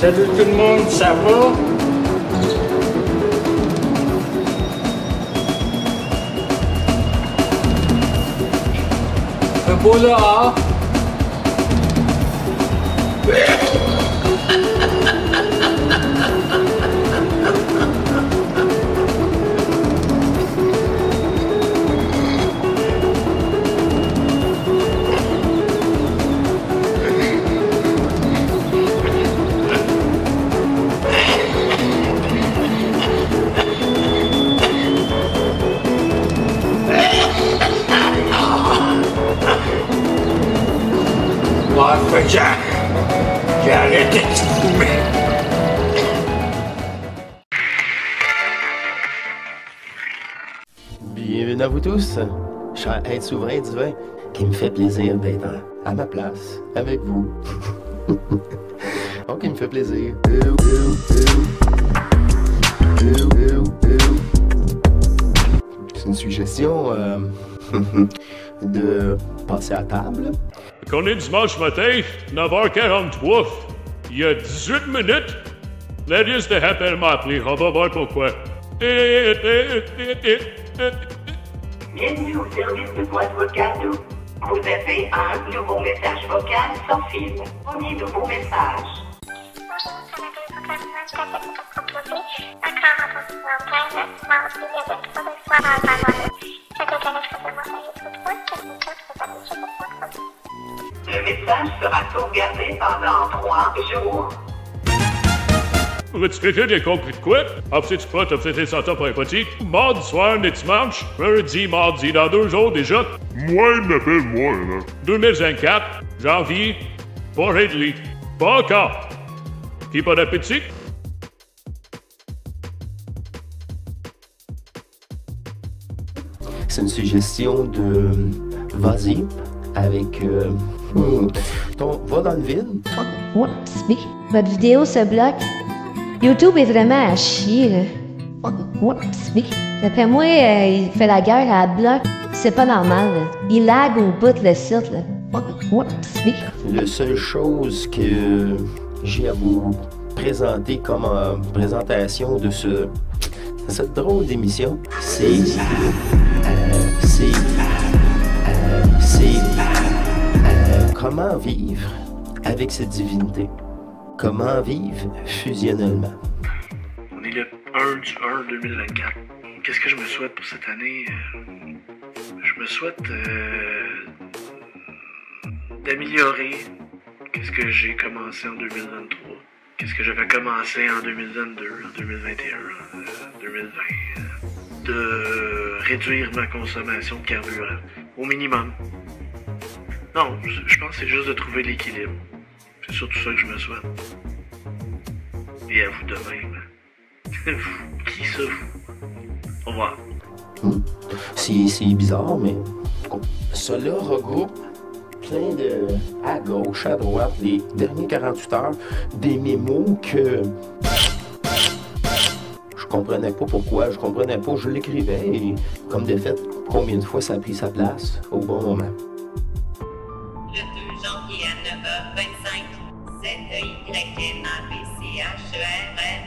Salut tout le monde, ça va? Un beau dehors. Ouais, j'ai arrêté de fumer. Bienvenue à vous tous, cher être souverain divin, qui me fait plaisir d'être à ma place, avec vous. Donc, il me fait plaisir. C'est une suggestion de passer à table. Qu'on est dimanche matin, 9h43. Il y a 18 minutes, la liste de rappel m'a appelé. On va voir pourquoi. Bienvenue au service de boîte vocale. Vous avez un nouveau message vocal sans fil. Premier nouveau message. Le message sera sauvegardé pendant 3 jours. Veux-tu quelqu'un de compris de quoi? Ah, sais-tu pas, t'as fait tes sentiments pour un petit? Mardi soir, n'est dimanche? Lundi, mardi, dans 2 jours déjà? Moi, il m'appelle moi, là. 2024, janvier, pas réduit. Pas encore. Qui pas d'appétit? C'est une suggestion de vas-y avec va dans le vide. Oups, votre vidéo se bloque. YouTube est vraiment à chier, là. Oups, d'après moi, il fait la guerre à la bloc. C'est pas normal, là. Il lag au bout le site, là. Oups, La seule chose que j'ai à vous présenter comme présentation de cette drôle d'émission, c'est comment vivre avec cette divinité. Comment vivre fusionnellement. On est le 1 du 1 2024. Qu'est-ce que je me souhaite pour cette année? Je me souhaite d'améliorer qu'est-ce que j'ai commencé en 2023. Qu'est-ce que j'avais commencé en 2022, en 2021, en 2020. De réduire ma consommation de carburant au minimum. Non, je pense que c'est juste de trouver l'équilibre. C'est surtout ça que je me souhaite. Et à vous de même. Vous, qui ça vous? Au revoir. C'est bizarre, mais cela regroupe plein de, à gauche, à droite, les derniers 48 heures, des mémos que je comprenais pas pourquoi, je l'écrivais et comme de fait, combien de fois ça a pris sa place au bon moment. Le 2 janvier à 9h25, ZEYNABCHERN,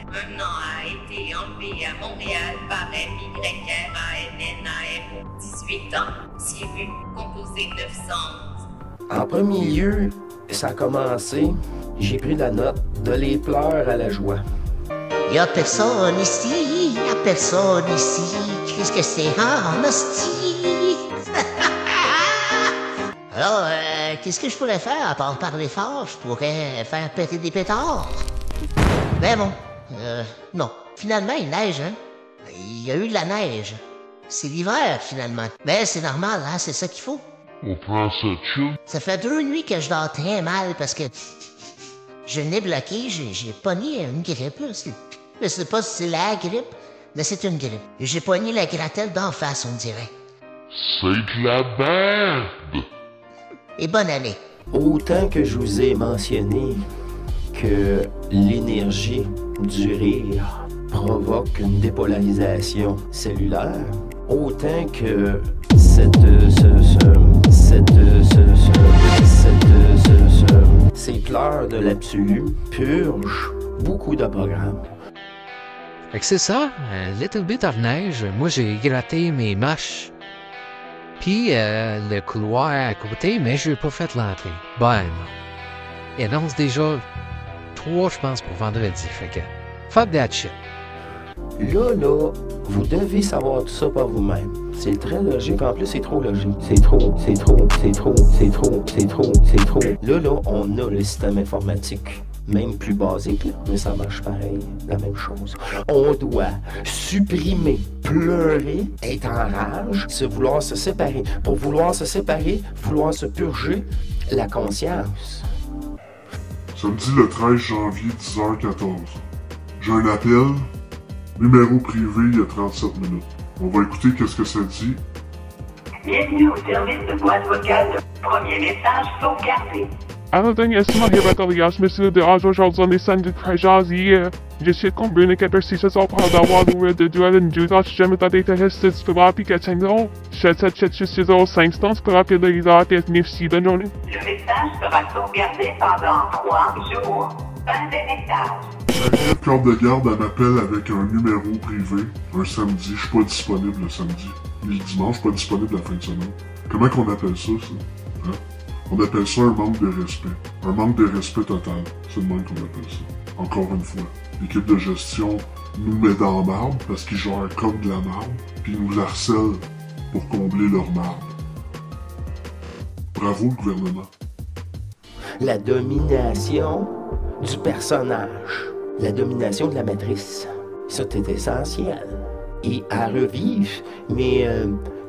un an a été enlevé à Montréal par MYRANNAM, 18 ans, Siru, composé 911. En premier lieu, ça a commencé, j'ai pris la note de les pleurs à la joie. Y'a personne ici, y'a personne ici. Qu'est-ce que c'est en hostie? Alors, qu'est-ce que je pourrais faire à part parler fort? Je pourrais faire péter des pétards. Mais bon, non. Finalement, il neige, hein? Il y a eu de la neige. C'est l'hiver, finalement. Mais c'est normal, hein? C'est ça qu'il faut. On prend ça chill. Ça fait 2 nuits que je dors très mal parce que je n'ai bloqué, j'ai pogné une grippe, là. Je sais pas si c'est la grippe, mais c'est une grippe. J'ai pogné la gratelle d'en face, on dirait. C'est de la merde. Et bonne année. Autant que je vous ai mentionné que l'énergie du rire provoque une dépolarisation cellulaire, autant que ces pleurs de l'absolu purgent beaucoup de programmes. Fait que c'est ça, Little Bit of Neige, moi j'ai gratté mes marches. Puis le couloir à côté, mais je n'ai pas fait l'entrée. Ben non. Il annonce déjà 3, je pense, pour vendredi. Fait que, fuck that shit. Là, vous devez savoir tout ça par vous-même. C'est très logique. En plus, c'est trop logique. C'est trop. Là, on a le système informatique. Même plus basique, là, mais ça marche pareil, la même chose. On doit supprimer, pleurer, être en rage, vouloir se séparer. Pour vouloir se séparer, vouloir se purger la conscience. Samedi le 13 janvier, 10h14. J'ai un appel, numéro privé il y a 37 minutes. On va écouter qu'est-ce que ça dit. Bienvenue au service de boîte vocale de premier message sauvegardé. Aradın esma hibakalı yazması da az önce sende trajaziye. Ceset kombinatör sisas alpada valu de duelin judas jemata data hestes terapi katengo. Şetet çeçisizo sainstans parapilizat et nifsibenone. Le message sera sauvegardé pendant 3 jours. Fin des messages. Le corps de garde elle m'appelle avec un numéro privé un samedi. Je suis pas disponible le samedi. Ni le dimanche, je suis pas disponible la fin de semaine. Comment qu'on appelle ça? Hein? On appelle ça un manque de respect. Un manque de respect total. C'est le même qu'on appelle ça. Encore une fois, l'équipe de gestion nous met dans la marde parce qu'ils gèrent comme de la marde, puis ils nous harcèlent pour combler leur marde. Bravo, le gouvernement. La domination du personnage. La domination de la matrice. Ça, c'est essentiel. Et à revivre, mais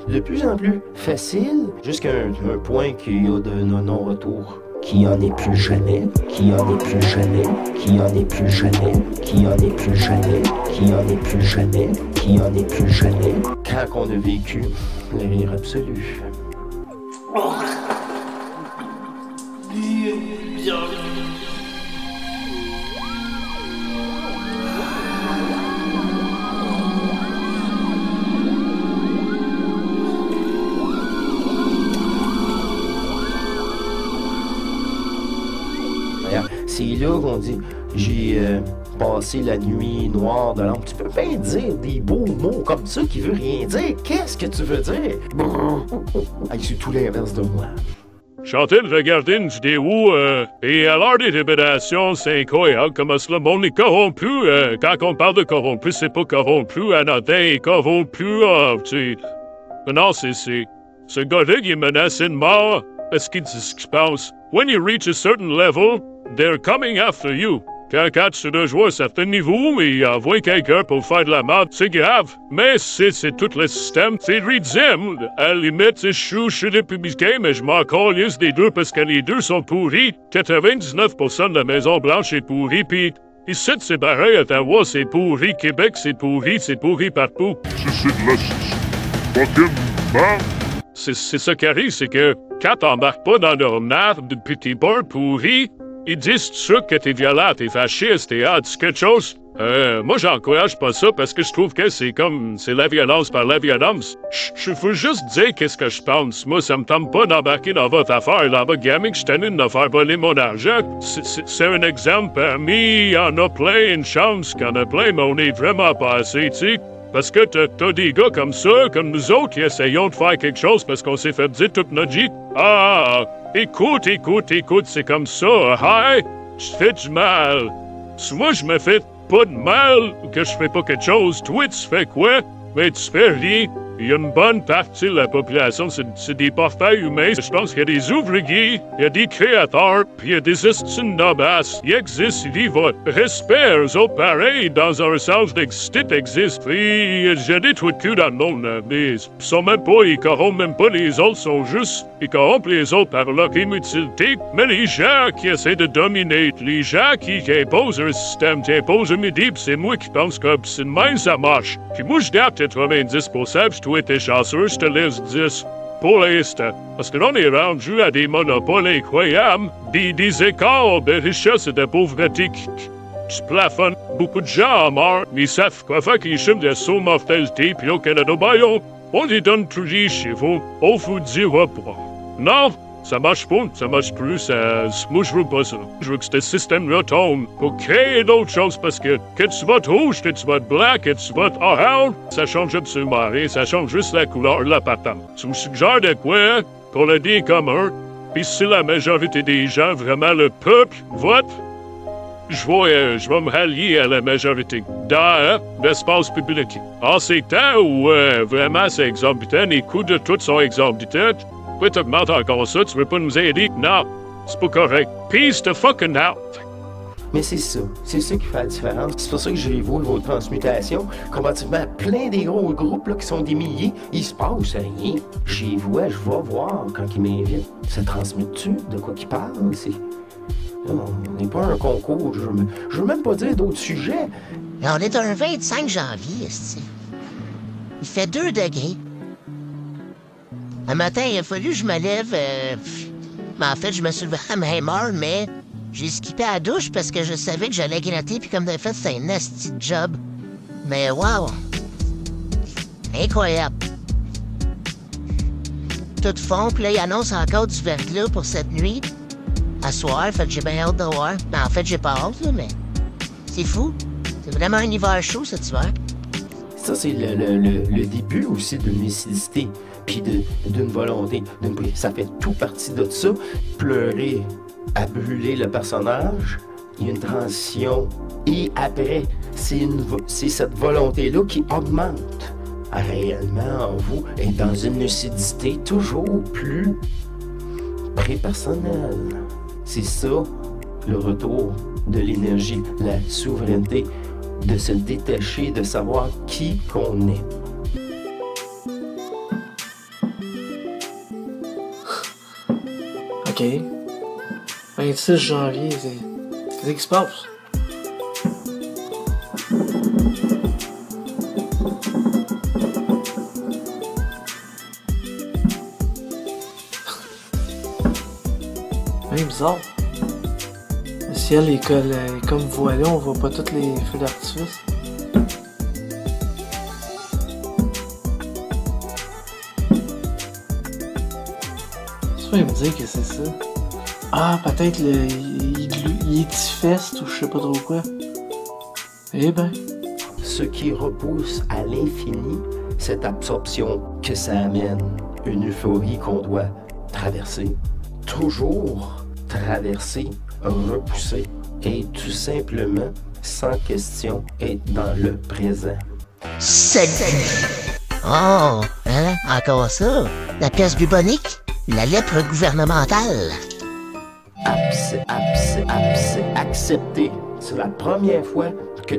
de plus en plus facile, jusqu'à un point qu'il y a de non-retour. Qui en est plus jamais, qui en est plus jamais, qui en est plus jamais, qui en est plus jamais, qui en est plus jamais, qui en est plus jamais. Quand on a vécu le rire absolu. C'est là qu'on dit j'ai passé la nuit noire de l'ombre. Tu peux bien dire des beaux mots comme ça qui veut rien dire. Qu'est-ce que tu veux dire? C'est tout l'inverse de moi. Je suis en train de regarder une vidéo et à l'heure des libérations, c'est incroyable comment le monde est corrompu. Quand on parle de corrompu, c'est pas corrompu anodin et corrompu. Tu sais. Non, c'est ce gars-là qui est menacé de mort parce qu'il dit ce qui se passe. When you reach a certain level, they're coming after you. Quand tu dois jouer à un certain niveau, mais envoyer quelqu'un pour faire de la merde, c'est grave. Mais c'est tout le système. C'est ridicule. À la limite, je suis républicain, mais je m'en calisse des deux parce que les deux sont pourris. 99% de la Maison-Blanche est pourrie, puis ici, c'est pareil, Ottawa, c'est pourri. Québec, c'est pourri partout. C'est de la fucking merde. C'est ça qui arrive, c'est que quand t'embarques pas dans leur nappe de petits bords pourris, ils disent tout que t'es violent, t'es fasciste, t'es quelque chose. Moi, j'encourage pas ça parce que je trouve que c'est la violence par la violence. Je veux juste dire qu'est-ce que je pense. Moi, ça me tente pas d'embarquer dans votre affaire. Dans votre gaming, je suis tenu de me faire voler mon argent. C'est un exemple parmi, il y en a plein, une chance qu'il y en a plein, mais on est vraiment pas assez, tu sais. Parce que t'as des gars comme ça, comme nous autres, qui essayons de faire quelque chose parce qu'on s'est fait dire toute notre vie. Écoute, c'est comme ça. Hey, je fais du mal. Si moi je me fais pas de mal ou que je fais pas quelque chose, toi tu fais quoi? Mais tu fais rien. Il y a une bonne partie de la population, c'est des portails humains. Je pense qu'il y a des ouvriers, il y a des créateurs, puis il y a des estime nobasses. Ils existent, ils vivent. Respect, eux autres, pareil, dans un sens d'exister, t'existes. Puis j'ai des trous de cul dans le monde, mais ils sont même pas, ils corrompent même pas les autres, sont juste, ils corrompent les autres par leur inutilité. Mais les gens qui essaient de dominer, les gens qui imposent un système, qui imposent un midi, pis c'est moi qui pense que c'est de même ça marche. Puis moi je garde 90%, pis toi t'es chanceux, je te laisse 10 pour l'instant. Parce que là, on est rendu à des monopoles incroyables, des écarts de richesse et de pauvreté qui plafonnent. Beaucoup de gens en meurent, mais ils savent quoi faire qu'ils chiffrent de sous-mortalité, puis au Canada, on les donne tout riche chez vous, on vous dira pas. Non, Ça marche pas, ça marche plus, moi je veux pas ça. Je veux que ce système-là tombe pour créer d'autres choses parce que tu votes rouge, que tu votes blanc, que tu votes orange, ça change absolument rien, ça change juste la couleur de la patente. Tu me suggères de quoi pour le bien commun, puis si la majorité des gens, vraiment le peuple, vote, je vais me rallier à la majorité dans l'espace public. En ces temps où vraiment c'est exorbitant, les coûts de tout sont exorbitants, pourquoi t'augmentes encore ça? Tu veux pas nous aider? Non, c'est pas correct. Peace the fucking out! Mais c'est ça qui fait la différence. C'est pour ça que je les vois, vos transmutations, comparativement à plein des gros groupes là, qui sont des milliers, il se passe rien. J'y vois, je vais voir quand ils m'invitent. Ça transmute-tu? De quoi qu'ils parlent? Non, on n'est pas un concours. Je veux même pas dire d'autres sujets. On est un 25 janvier, esti. Il fait 2 degrés. Un matin, il a fallu que je me lève. Mais en fait, je me suis levé à même heure, mais j'ai skippé à la douche parce que je savais que j'allais gratter, puis comme de fait, c'est un asti de job. Mais wow! Incroyable! Tout fond, puis là, il annonce encore du verglas pour cette nuit. À soir, fait que j'ai bien hâte de voir. Mais en fait, j'ai pas hâte, là, mais c'est fou. C'est vraiment un hiver chaud, cet hiver. Ça, c'est le début aussi d'une lucidité, puis d'une volonté. Ça fait tout partie de ça. Pleurer à brûler le personnage, il y a une transition. Et après, c'est cette volonté-là qui augmente réellement en vous et dans une lucidité toujours plus pré-personnelle. C'est ça, le retour de l'énergie, la souveraineté, de se détacher, de savoir qui qu'on est. OK. 26 janvier, qu'est-ce qui se passe? Bizarre. Le ciel est comme voilé, on voit pas tous les feux d'artifice. Tu vas me dire que c'est ça? Ah, peut-être il est ou je sais pas trop quoi. Eh ben. Ce qui repousse à l'infini, cette absorption que ça amène, une euphorie qu'on doit traverser. Toujours traverser, repousser et tout simplement, sans question, être dans le présent. Oh, hein? Encore ça? La pièce bubonique? La lèpre gouvernementale? Accepter. C'est la première fois que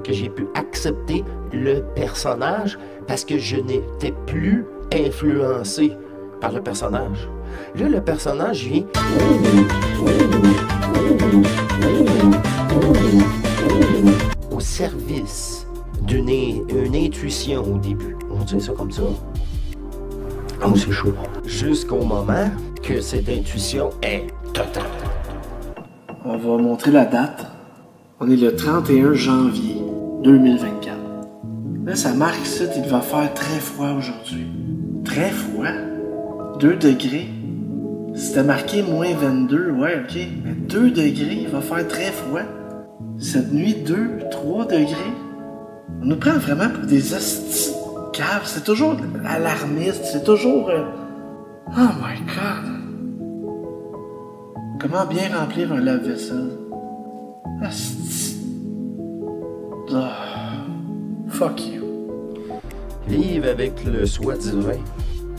j'ai pu accepter le personnage parce que je n'étais plus influencé par le personnage. Là, le personnage vient au service d'une intuition au début. On dit ça comme ça. Oh, c'est chaud. Jusqu'au moment que cette intuition est totale. On va montrer la date. On est le 31 janvier 2024. Là, ça marque ça, il va faire très froid aujourd'hui. Très froid? 2 degrés? C'était marqué moins 22, ouais, ok. Mais 2 degrés, il va faire très froid. Cette nuit, 2, 3 degrés. On nous prend vraiment pour des hosties caves. C'est toujours alarmiste, c'est toujours... Oh my God! Comment bien remplir un lave-vaisselle? Hostie. Oh. Fuck you. Vivre avec le soi divin,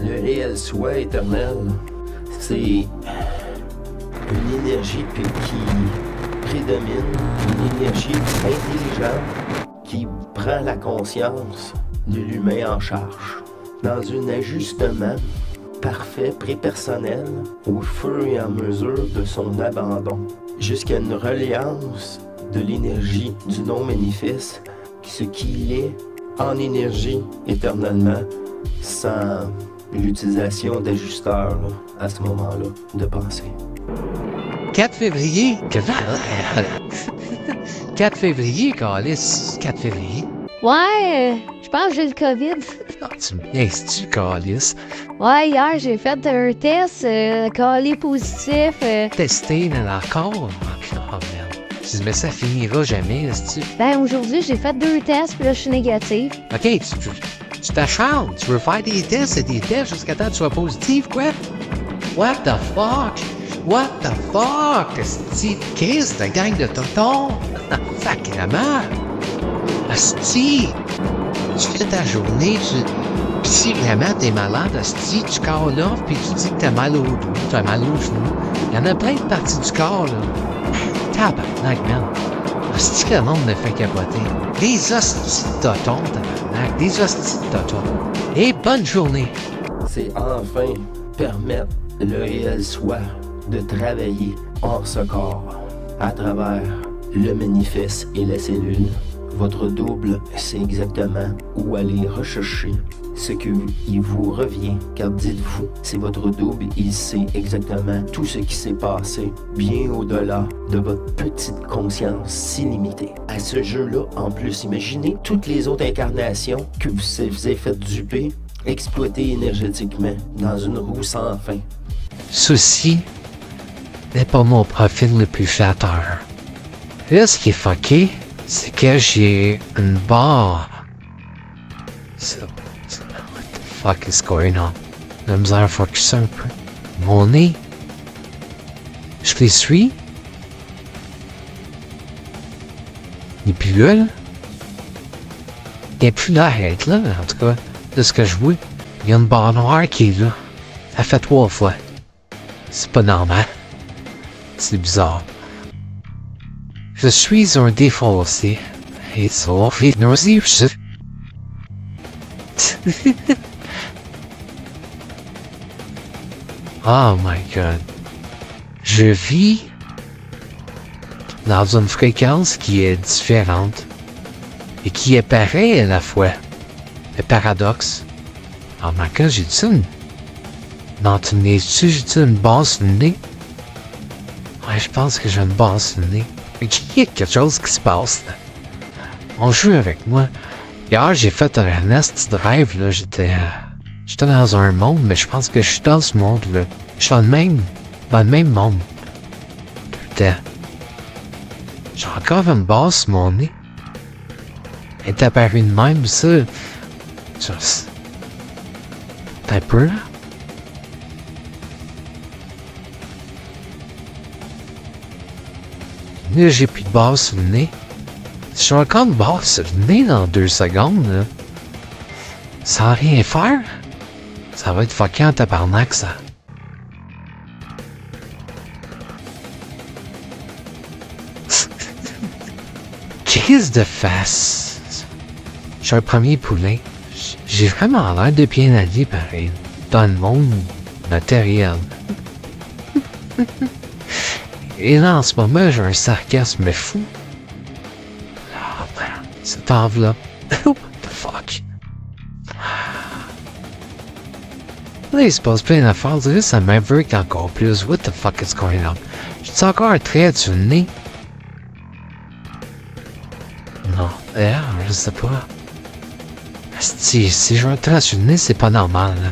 le réel soi éternel, c'est une énergie qui prédomine, une énergie intelligente qui prend la conscience de l'humain en charge, dans un ajustement parfait, prépersonnel, au fur et à mesure de son abandon, jusqu'à une reliance de l'énergie du non-manifeste, ce qu'il est en énergie éternellement, sans l'utilisation d'ajusteurs à ce moment-là de pensée. 4 février? 4 février, Calice. 4 février. Ouais, je pense que j'ai le COVID. Ah, tu me niaises-tu, calice? Ouais, hier, j'ai fait un test, calé positif. Testé dans encore? Oh, merde. Mais ça finira jamais, est-ce que... Ben, aujourd'hui, j'ai fait 2 tests, puis là, je suis négative. OK, tu t'acharnes. Tu veux faire des tests et des tests jusqu'à temps que tu sois positif, quoi? What the fuck? What the fuck? Esti, qu'est-ce de gang de tontons? Sacrément! Esti! Tu fais ta journée, Pis si vraiment t'es malade, esti, tu corps là, pis tu dis que t'as mal au dos, t'as mal au genou. Y'en a plein de parties du corps, là. Tabarnak, man. Esti que le monde me fait capoter. Des hosties de totons, tabarnak. Des hosties de totons. Et bonne journée! C'est enfin permettre le réel soi de travailler hors ce corps à travers le manifeste et la cellule. Votre double sait exactement où aller rechercher ce qui vous revient, car dites-vous, c'est votre double, il sait exactement tout ce qui s'est passé, bien au-delà de votre petite conscience si limitée. À ce jeu-là, en plus, imaginez toutes les autres incarnations que vous vous avez fait duper, exploiter énergétiquement dans une roue sans fin. Ceci n'est pas mon profil le plus flatteur. Là, ce qui est fucké, c'est que j'ai une barre. What the fuck is going on? La misère focus un peu. Mon nez. Je les suis. Les pilules. Il n'y a plus d'arrête là, en tout cas, de ce que je vois. Il y a une barre noire qui est là. Ça fait 3 fois. C'est pas normal. C'est bizarre. Je suis un défoncé. Et ça fait nauséeux. Oh my god. Je vis dans une fréquence qui est différente et qui est pareille à la fois. Le paradoxe. Oh my god, j'ai-tu une... Non, tu me niaises-tu, j'ai-tu une basse sur le nez? Ouais, je pense que j'ai une basse sur le nez. Il y a quelque chose qui se passe, là. On joue avec moi. Hier, j'ai fait un nest de rêve, là. J'étais dans un monde, mais je pense que je suis dans ce monde-là. Je suis dans le même monde. Tout le temps. J'ai encore une basse sur mon nez. Elle est apparue de même, ça. Juste... T'as un peu, là? Là, j'ai plus de basse sur le nez. Si j'ai encore une basse sur le nez dans 2 secondes, là, sans rien faire, ça va être fucké en tabarnak, ça. Crise de face. Je suis un premier poulain. J'ai vraiment l'air de bien aller, pareil, dans le monde matériel. Et là, en ce moment, j'ai un sarcasme fou. Oh, merde, cette enveloppe. What the fuck? Là, il se passe plein d'affaires. Là, ça m'invoque encore plus. What the fuck is going on? J'ai-tu encore un trait sur le nez? Non. Je sais pas. Si j'ai un trait sur le nez, c'est pas normal, là.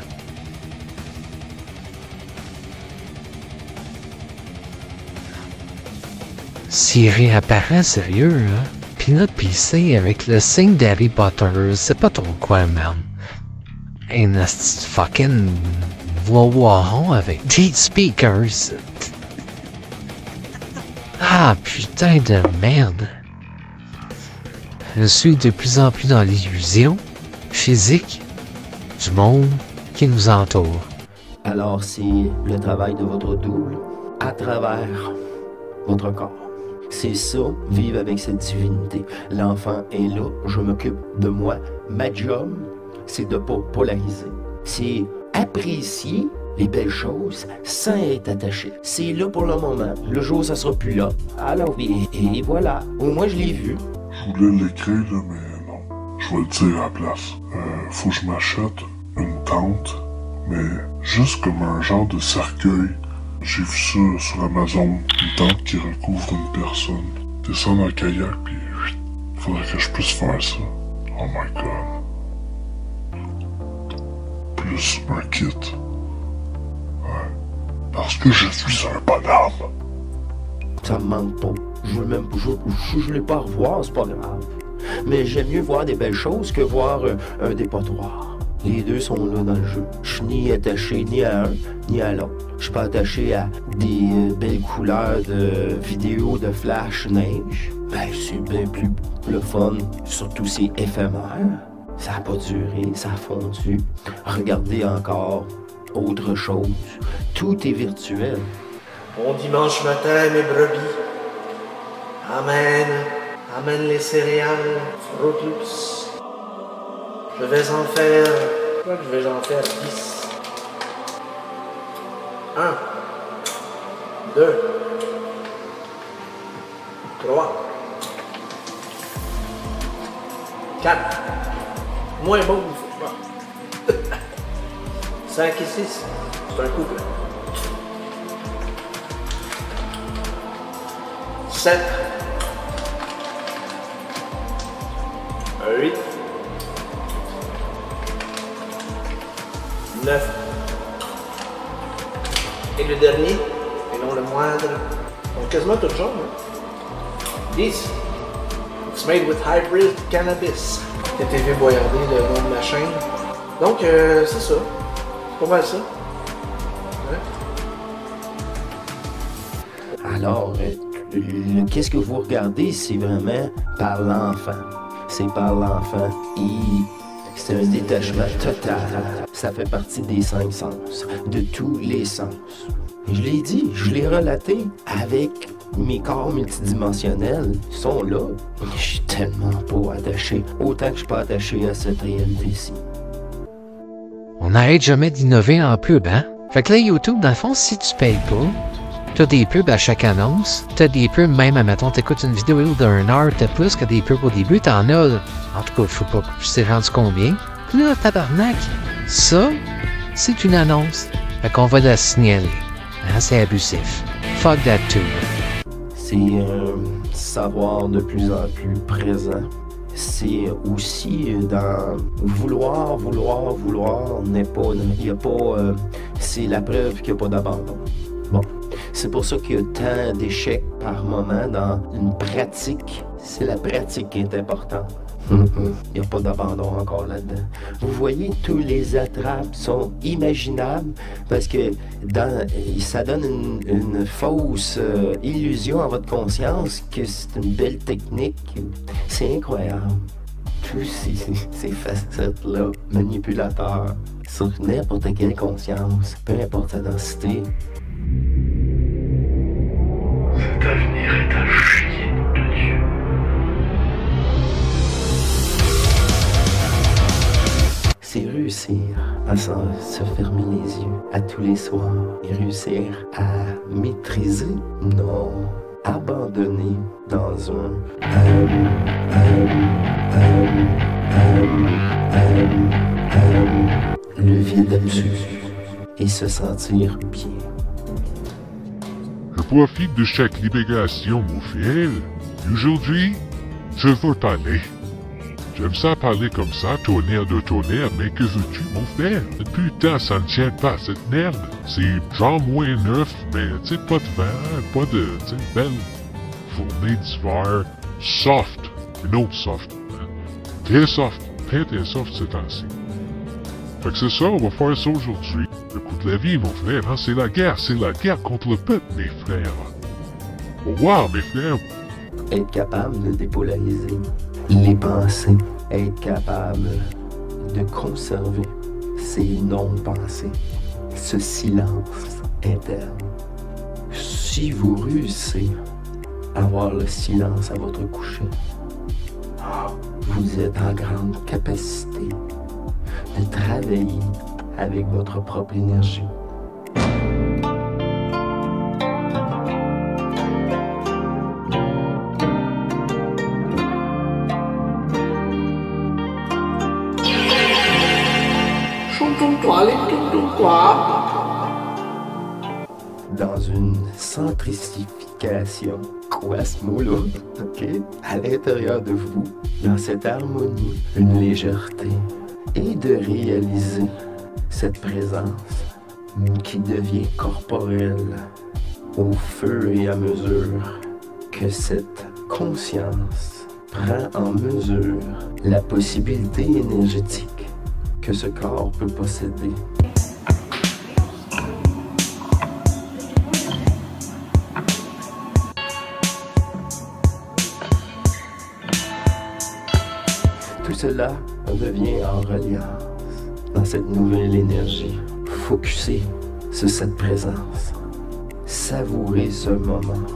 S'il réapparaît sérieux, là, Peanut PC avec le signe d'Harry Potter, c'est pas trop quoi, man. Un asti fucking voix avec des speakers. Ah, putain de merde. Je suis de plus en plus dans l'illusion physique du monde qui nous entoure. Alors, c'est le travail de votre double à travers votre corps. C'est ça, vivre avec cette divinité. L'enfant est là, je m'occupe de moi. Ma job, c'est de pas polariser. C'est apprécier les belles choses sans être attaché. C'est là pour le moment. Le jour, ça sera plus là. Alors, et voilà. Au moins, je l'ai vu. Je voulais l'écrire, là, mais non. Je vais le dire à la place. Faut que je m'achète une tente, mais juste comme un genre de cercueil. J'ai vu ça sur Amazon, une tente qui recouvre une personne. Descendre en kayak, puis faudrait que je puisse faire ça. Oh my god. juste un kit. Ouais. Parce que je suis un bonhomme. Ça me manque pas. Je veux même je l'ai pas à revoir, c'est pas grave. Mais j'aime mieux voir des belles choses que voir un dépotoir. Les deux sont là dans le jeu. Je suis ni attaché ni à un, ni à l'autre. Je suis pas attaché à des belles couleurs de vidéos de flash neige. Ben, c'est bien plus le fun. Surtout c'est éphémère. Ça a pas duré, ça a fondu. Regardez encore autre chose. Tout est virtuel. Bon dimanche matin, mes brebis. Amen. Amen les céréales. Fruit Loops. Je vais en faire... Je crois que je vais en faire 10. 1. 2. 3. 4. Moins bon. 5 et 6. C'est un couple. 7. 8. 9. Et le dernier, et non le moindre, donc quasiment tout jaune. Hein? 10. It's made with hybrid cannabis. TTV Boyardé, le nom de ma chaîne. Donc, c'est ça. C'est pas mal ça. Ouais. Alors, qu'est-ce que vous regardez, c'est vraiment par l'enfant. C'est par l'enfant. C'est un détachement total. Ça fait partie des 5 sens, de tous les sens. Je l'ai dit, je l'ai relaté avec mes corps multidimensionnels. Ils sont là. Je suis tellement pas attaché, autant que je suis pas attaché à cette réalité-ci. On n'arrête jamais d'innover en pub, hein? Fait que là, YouTube, dans le fond, si tu payes pas, t'as des pubs à chaque annonce, t'as des pubs même, admettons, t'écoutes une vidéo d'1 heure, t'as plus que des pubs au début, t'en as, en tout cas, je sais pas, je sais rendu combien. Puis là, tabarnak, ça, c'est une annonce. Fait qu'on va la signaler. Hein, c'est abusif. Fuck that too. C'est un savoir de plus en plus présent. C'est aussi dans vouloir n'est pas, il y a pas, c'est la preuve qu'il n'y a pas d'abandon. Bon. C'est pour ça qu'il y a tant d'échecs par moment dans une pratique. C'est la pratique qui est importante. Il n'y a pas d'abandon encore là-dedans. Vous voyez, tous les attrapes sont imaginables parce que ça donne une fausse illusion à votre conscience que c'est une belle technique. C'est incroyable. Tous ces facettes-là, manipulateurs, sur n'importe quelle conscience, peu importe sa densité. Cet avenir est un chier de Dieu. C'est réussir à se fermer les yeux à tous les soirs et réussir à maîtriser, non, abandonner dans le vide absolu et se sentir bien. Je profite de chaque libération, mon fidèle. Aujourd'hui, je veux t'aller. J'aime ça parler comme ça, tonnerre de tonnerre, mais que veux-tu, mon frère? Putain, ça ne tient pas, cette merde. C'est genre -9, mais tu sais, pas de vent, pas de, tu sais, belle journée d'hiver, soft, une autre soft, hein? Très soft ces temps-ci. Fait que c'est ça, on va faire ça aujourd'hui. Le coup de la vie, mon frère, hein, c'est la guerre contre le peuple, mes frères. Au revoir, mes frères. Être capable de dépolariser les pensées, être capable de conserver ces non-pensées, ce silence interne. Si vous réussissez à avoir le silence à votre coucher, vous êtes en grande capacité de travailler avec votre propre énergie. Dans une centrification, quoi ce mot-là, ok? À l'intérieur de vous, dans cette harmonie, une légèreté, et de réaliser cette présence qui devient corporelle au fur et à mesure que cette conscience prend en mesure la possibilité énergétique que ce corps peut posséder. Tout cela devient en reliance dans cette nouvelle énergie. Focuser sur cette présence. Savourer ce moment.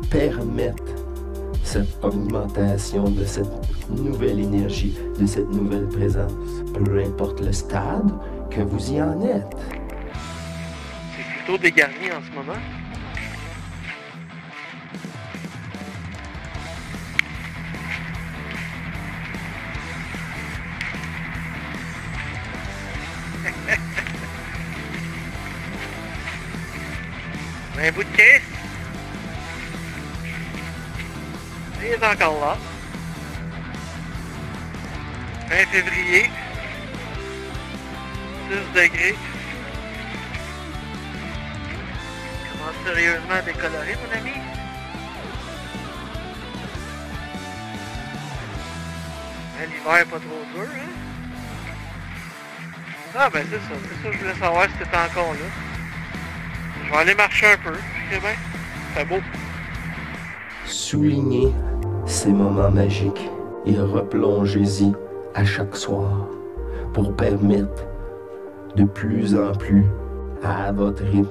Permettre cette augmentation de cette nouvelle énergie, de cette nouvelle présence. Peu importe le stade que vous y en êtes. C'est plutôt dégarni en ce moment. Un bout de caisse. Il est encore là. Fin février. 6 degrés. Commence sérieusement à décolorer, mon ami. L'hiver pas trop dur, hein? Ah ben c'est ça, je voulais savoir si t'étais encore là. Je vais aller marcher un peu, c'est bien. C'est beau. Soulignez ces moments magiques et replongez-y à chaque soir pour permettre de plus en plus à votre rythme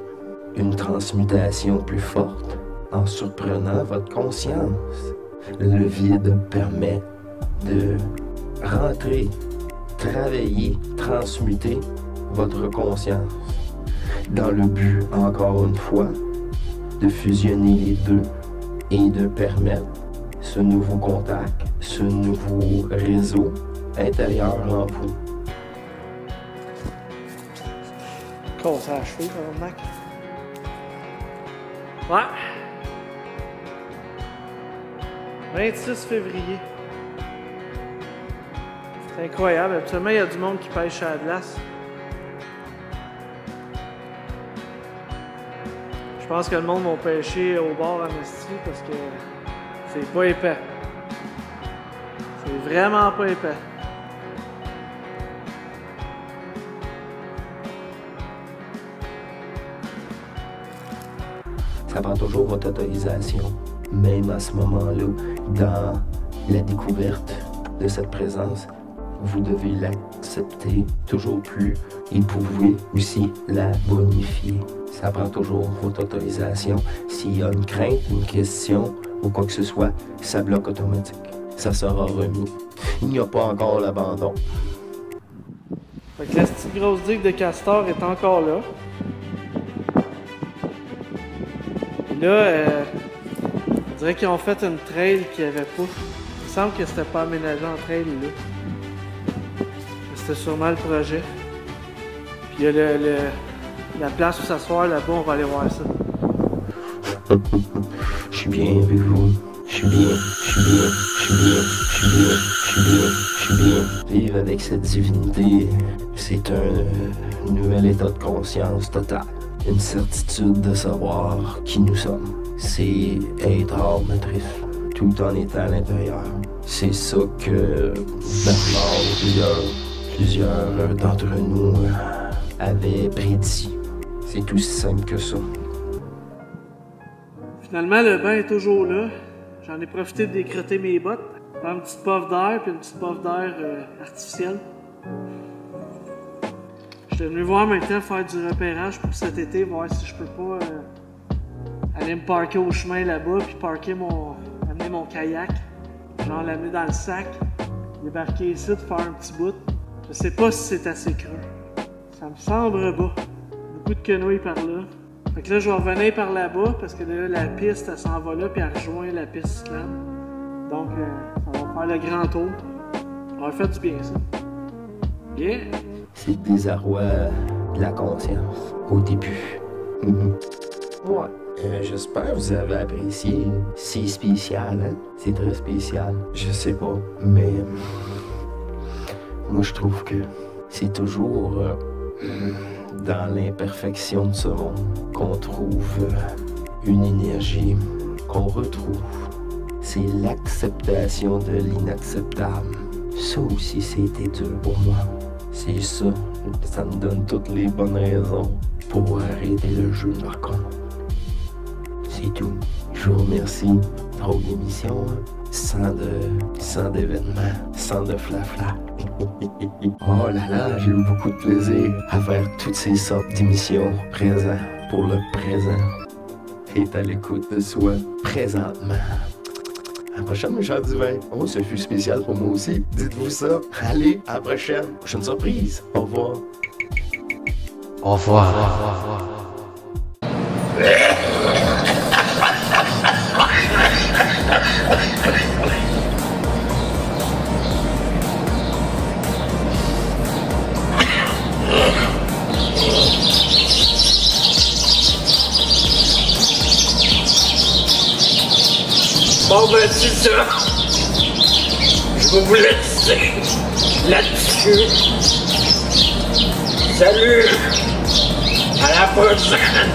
une transmutation plus forte en surprenant votre conscience. Le vide permet de rentrer, travailler, transmuter votre conscience dans le but, encore une fois, de fusionner les deux et de permettre ce nouveau contact, ce nouveau réseau intérieur en vous. Cassé à cheveux, mec. Ouais. 26 février. C'est incroyable. Absolument, il y a du monde qui pêche à la glace. Je pense que le monde va pêcher au bord en esti parce que c'est pas épais. C'est vraiment pas épais. Ça prend toujours votre autorisation, même à ce moment-là, dans la découverte de cette présence. Vous devez l'accepter toujours plus et vous pouvez aussi la bonifier. Ça prend toujours votre autorisation. S'il y a une crainte, une question ou quoi que ce soit, ça bloque automatique. Ça sera remis. Il n'y a pas encore l'abandon. Fait que la petite grosse digue de castor est encore là. Là, on dirait qu'ils ont fait une trail qu'il n'y avait pas. Il me semble que c'était pas aménagé en trail là. C'était sûrement le projet. Puis il y a la place où s'asseoir là-bas, on va aller voir ça. Je suis bien avec vous. Je suis bien, je suis bien, je suis bien, je suis bien, je suis bien, je suis bien. Vivre avec cette divinité, c'est un nouvel état de conscience total. Une certitude de savoir qui nous sommes. C'est être hors matrice, tout en étant à l'intérieur. C'est ça que Bernard, plusieurs d'entre nous avaient prédit. C'est aussi simple que ça. Finalement, le bain est toujours là. J'en ai profité de décrotter mes bottes. Faire une petite puff d'air, puis une petite puff d'air artificielle. J'étais venu voir maintenant faire du repérage pour cet été, voir si je peux pas aller me parker au chemin là-bas, puis amener mon kayak, genre l'amener dans le sac, débarquer ici, de faire un petit bout. Je sais pas si c'est assez creux. Ça me semble bas. Beaucoup de quenouilles par là. Fait que là, je vais revenir par là-bas, parce que là, la piste, elle s'en va là, puis elle rejoint la piste cyclable. Donc, ça va faire le grand tour. On va faire du bien, ça. Yeah! C'est le désarroi de la conscience au début. Ouais. J'espère que vous avez apprécié. C'est spécial, hein? C'est très spécial. Je sais pas, mais moi je trouve que c'est toujours dans l'imperfection de ce monde qu'on trouve une énergie qu'on retrouve. C'est l'acceptation de l'inacceptable. Ça aussi, c'était dur pour moi. C'est ça, ça me donne toutes les bonnes raisons pour arrêter le jeu par contre. C'est tout. Je vous remercie. Drôle d'émission, hein? Sans d'événements, sans de flafla. Oh là là, j'ai eu beaucoup de plaisir à faire toutes ces sortes d'émissions présentes pour le présent. Et à l'écoute de soi présentement. À la prochaine, Michel Divin. Oh, ce fut spécial pour moi aussi. Dites-vous ça. Allez, à la prochaine. Prochaine surprise. Au revoir. Au revoir. Bon ben c'est ça. Je vais vous laisser là-dessus. Salut. À la prochaine.